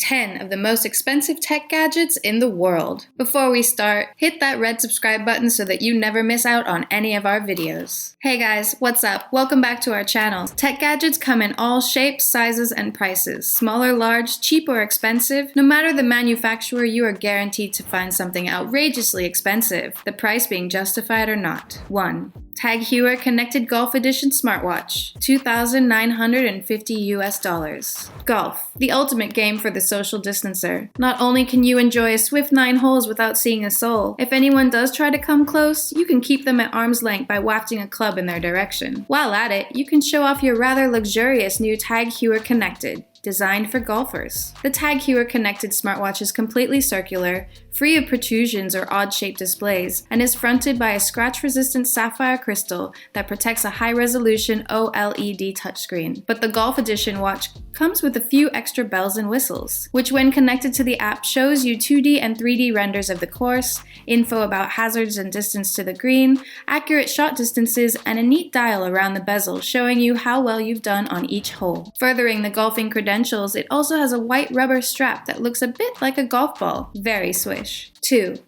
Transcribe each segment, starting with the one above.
10 of the most expensive tech gadgets in the world. Before we start, hit that red subscribe button so that you never miss out on any of our videos. Hey guys, what's up? Welcome back to our channel. Tech gadgets come in all shapes, sizes, and prices. Smaller, large, cheap, or expensive. No matter the manufacturer, you are guaranteed to find something outrageously expensive, the price being justified or not. 1. TAG Heuer Connected Golf Edition Smartwatch, $2,950 US. Golf, the ultimate game for the social distancer. Not only can you enjoy a swift 9 holes without seeing a soul, if anyone does try to come close, you can keep them at arm's length by wafting a club in their direction. While at it, you can show off your rather luxurious new TAG Heuer Connected, designed for golfers. The TAG Heuer Connected smartwatch is completely circular, free of protrusions or odd-shaped displays, and is fronted by a scratch-resistant sapphire crystal that protects a high-resolution OLED touchscreen. But the Golf Edition watch comes with a few extra bells and whistles, which when connected to the app shows you 2D and 3D renders of the course, info about hazards and distance to the green, accurate shot distances, and a neat dial around the bezel showing you how well you've done on each hole. Furthering the golfing credentials, it also has a white rubber strap that looks a bit like a golf ball. Very swish. 2.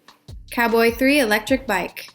Cowboy 3 Electric Bike,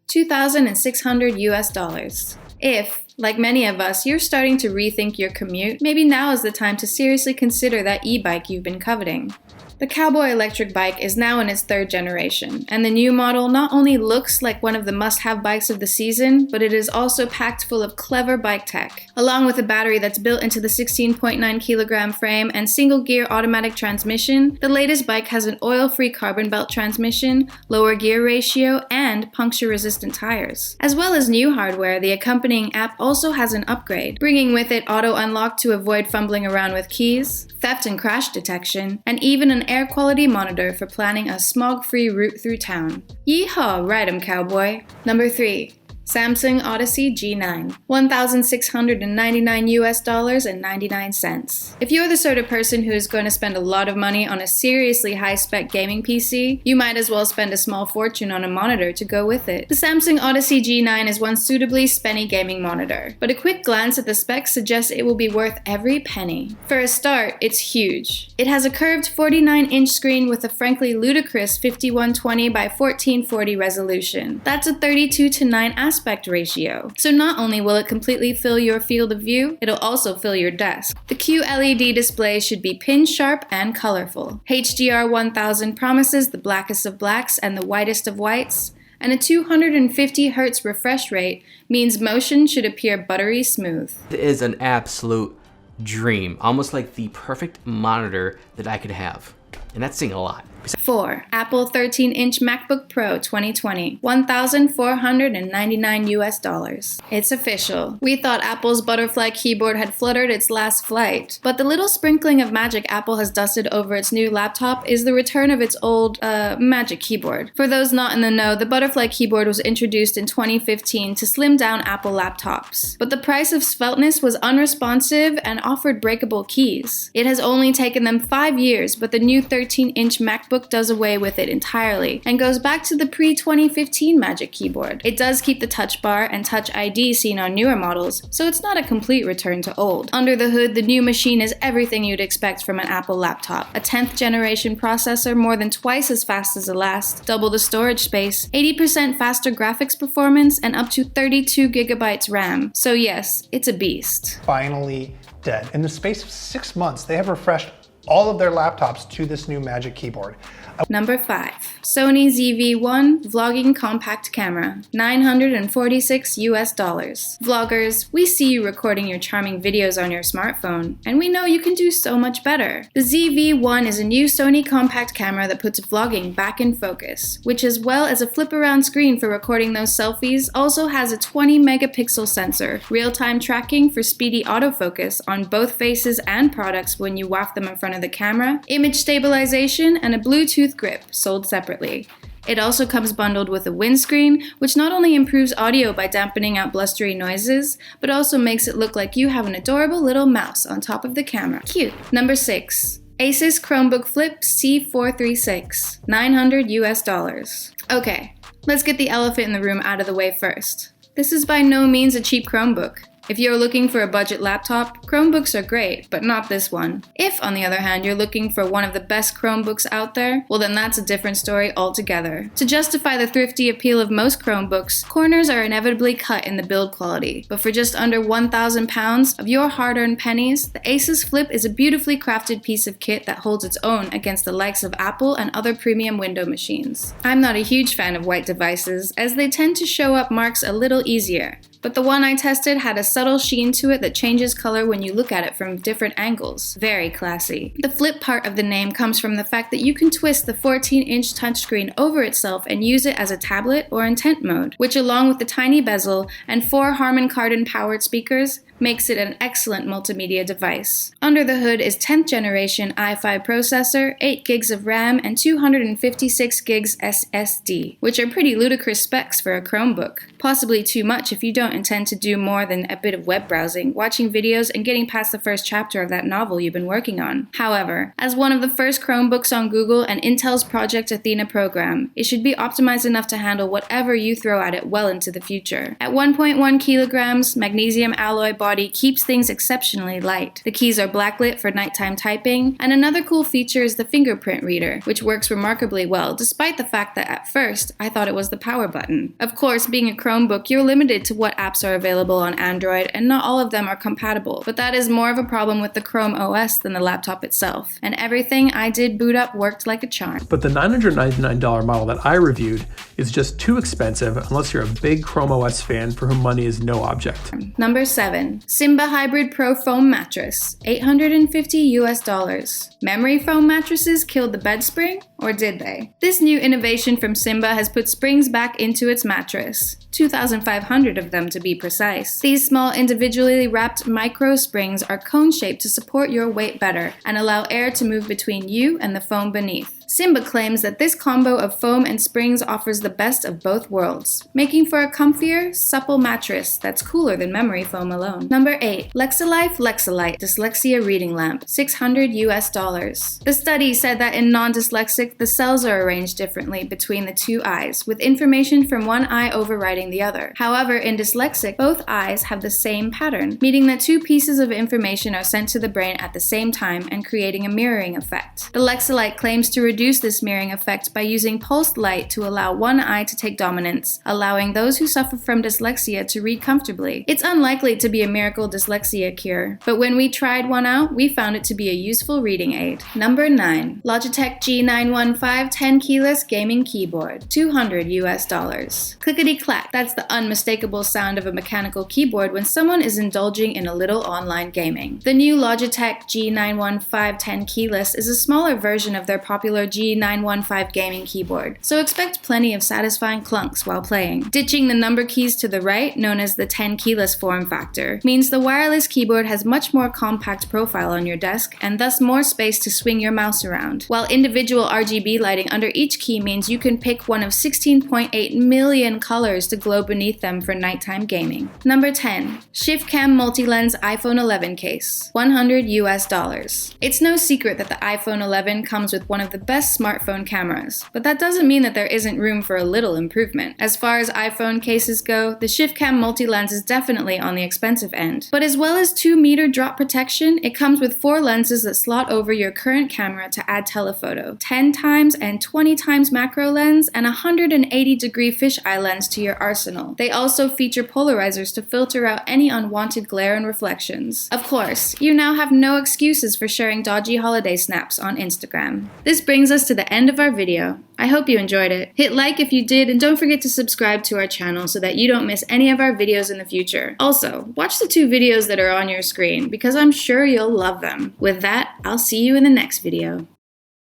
$2,600 US. If, like many of us, you're starting to rethink your commute, maybe now is the time to seriously consider that e-bike you've been coveting. The Cowboy electric bike is now in its 3rd generation, and the new model not only looks like one of the must-have bikes of the season, but it is also packed full of clever bike tech. Along with a battery that's built into the 16.9 kilogram frame and single-gear automatic transmission, the latest bike has an oil-free carbon belt transmission, lower gear ratio, and puncture-resistant tires. As well as new hardware, the accompanying app also has an upgrade, bringing with it auto unlock to avoid fumbling around with keys, theft and crash detection, and even an air quality monitor for planning a smog-free route through town. Yeehaw, ride 'em, cowboy. Number 3. Samsung Odyssey G9, $1,699 US and 99 cents. If you're the sort of person who is going to spend a lot of money on a seriously high-spec gaming PC, you might as well spend a small fortune on a monitor to go with it. The Samsung Odyssey G9 is one suitably spenny gaming monitor, but a quick glance at the specs suggests it will be worth every penny. For a start, it's huge. It has a curved 49-inch screen with a frankly ludicrous 5120 by 1440 resolution. That's a 32:9 aspect ratio. So not only will it completely fill your field of view, it'll also fill your desk. The QLED display should be pin sharp and colorful. HDR 1000 promises the blackest of blacks and the whitest of whites, and a 250 Hz refresh rate means motion should appear buttery smooth. It is an absolute dream, almost like the perfect monitor that I could have. And that's saying a lot. 4. Apple 13-inch MacBook Pro 2020, $1,499 US. It's official. We thought Apple's butterfly keyboard had fluttered its last flight, but the little sprinkling of magic Apple has dusted over its new laptop is the return of its old, magic keyboard. For those not in the know, the butterfly keyboard was introduced in 2015 to slim down Apple laptops, but the price of sveltness was unresponsive and offered breakable keys. It has only taken them 5 years, but the new 13-inch MacBook does away with it entirely and goes back to the pre-2015 Magic Keyboard. It does keep the Touch Bar and Touch ID seen on newer models, so it's not a complete return to old. Under the hood, the new machine is everything you'd expect from an Apple laptop. A 10th generation processor more than twice as fast as the last, double the storage space, 80% faster graphics performance, and up to 32 gigabytes RAM. So yes, it's a beast. Finally dead. In the space of 6 months, they have refreshed all of their laptops to this new Magic Keyboard. Number 5. Sony ZV-1 Vlogging Compact Camera, $946 US. Vloggers, we see you recording your charming videos on your smartphone, and we know you can do so much better. The ZV-1 is a new Sony compact camera that puts vlogging back in focus, which as well as a flip-around screen for recording those selfies, also has a 20 megapixel sensor, real-time tracking for speedy autofocus on both faces and products when you waft them in front of the camera, image stabilization, and a Bluetooth grip, sold separately. It also comes bundled with a windscreen, which not only improves audio by dampening out blustery noises, but also makes it look like you have an adorable little mouse on top of the camera. Cute. Number 6. Asus Chromebook Flip C436, $900 US. Okay, let's get the elephant in the room out of the way first. This is by no means a cheap Chromebook. If you're looking for a budget laptop, Chromebooks are great, but not this one. If, on the other hand, you're looking for one of the best Chromebooks out there, well then that's a different story altogether. To justify the thrifty appeal of most Chromebooks, corners are inevitably cut in the build quality, but for just under £1,000 of your hard-earned pennies, the Asus Flip is a beautifully crafted piece of kit that holds its own against the likes of Apple and other premium window machines. I'm not a huge fan of white devices, as they tend to show up marks a little easier, but the one I tested had a subtle sheen to it that changes color when you look at it from different angles. Very classy. The flip part of the name comes from the fact that you can twist the 14-inch touchscreen over itself and use it as a tablet or in tent mode, which along with the tiny bezel and 4 Harman Kardon powered speakers, makes it an excellent multimedia device. Under the hood is 10th generation i5 processor, 8 gigs of RAM, and 256 gigs SSD, which are pretty ludicrous specs for a Chromebook. Possibly too much if you don't intend to do more than a bit of web browsing, watching videos, and getting past the first chapter of that novel you've been working on. However, as one of the first Chromebooks on Google and Intel's Project Athena program, it should be optimized enough to handle whatever you throw at it well into the future. At 1.1 kilograms, magnesium alloy body keeps things exceptionally light. The keys are backlit for nighttime typing, and another cool feature is the fingerprint reader, which works remarkably well, despite the fact that at first I thought it was the power button. Of course, being a Chromebook, you're limited to what apps are available on Android, and not all of them are compatible, but that is more of a problem with the Chrome OS than the laptop itself, and everything I did boot up worked like a charm. But the $999 model that I reviewed is just too expensive unless you're a big Chrome OS fan for whom money is no object. Number 7. Simba Hybrid Pro Foam Mattress, $850. Memory foam mattresses killed the bed spring, or did they? This new innovation from Simba has put springs back into its mattress. 2,500 of them to be precise. These small individually wrapped micro springs are cone-shaped to support your weight better and allow air to move between you and the foam beneath. Simba claims that this combo of foam and springs offers the best of both worlds, making for a comfier, supple mattress that's cooler than memory foam alone. Number 8. Lexilife Lexilite Dyslexia Reading Lamp, $600. The study said that in non-dyslexic, the cells are arranged differently between the two eyes, with information from one eye overriding the other. However, in dyslexic, both eyes have the same pattern, meaning that two pieces of information are sent to the brain at the same time and creating a mirroring effect. The Lexilite claims to reduce this mirroring effect by using pulsed light to allow one eye to take dominance, allowing those who suffer from dyslexia to read comfortably. It's unlikely to be a miracle dyslexia cure, but when we tried one out, we found it to be a useful reading aid. Number 9. Logitech G915 10 keyless gaming keyboard, $200. Clickety-clack, that's the unmistakable sound of a mechanical keyboard when someone is indulging in a little online gaming. The new Logitech G915 10 keyless is a smaller version of their popular G915 gaming keyboard, so expect plenty of satisfying clunks while playing. Ditching the number keys to the right, known as the 10 keyless form factor, means the wireless keyboard has much more compact profile on your desk and thus more space to swing your mouse around, while individual RGB lighting under each key means you can pick one of 16.8 million colors to glow beneath them for nighttime gaming. Number 10. ShiftCam Multi-Lens iPhone 11 Case, $100. It's no secret that the iPhone 11 comes with one of the best smartphone cameras, but that doesn't mean that there isn't room for a little improvement. As far as iPhone cases go, the ShiftCam multi-lens is definitely on the expensive end. But as well as 2-meter drop protection, it comes with 4 lenses that slot over your current camera to add telephoto, 10 times and 20 times macro lens, and a 180-degree fisheye lens to your arsenal. They also feature polarizers to filter out any unwanted glare and reflections. Of course, you now have no excuses for sharing dodgy holiday snaps on Instagram. This brings us to the end of our video. I hope you enjoyed it. Hit like if you did, and don't forget to subscribe to our channel so that you don't miss any of our videos in the future. Also, watch the 2 videos that are on your screen because I'm sure you'll love them. With that, I'll see you in the next video.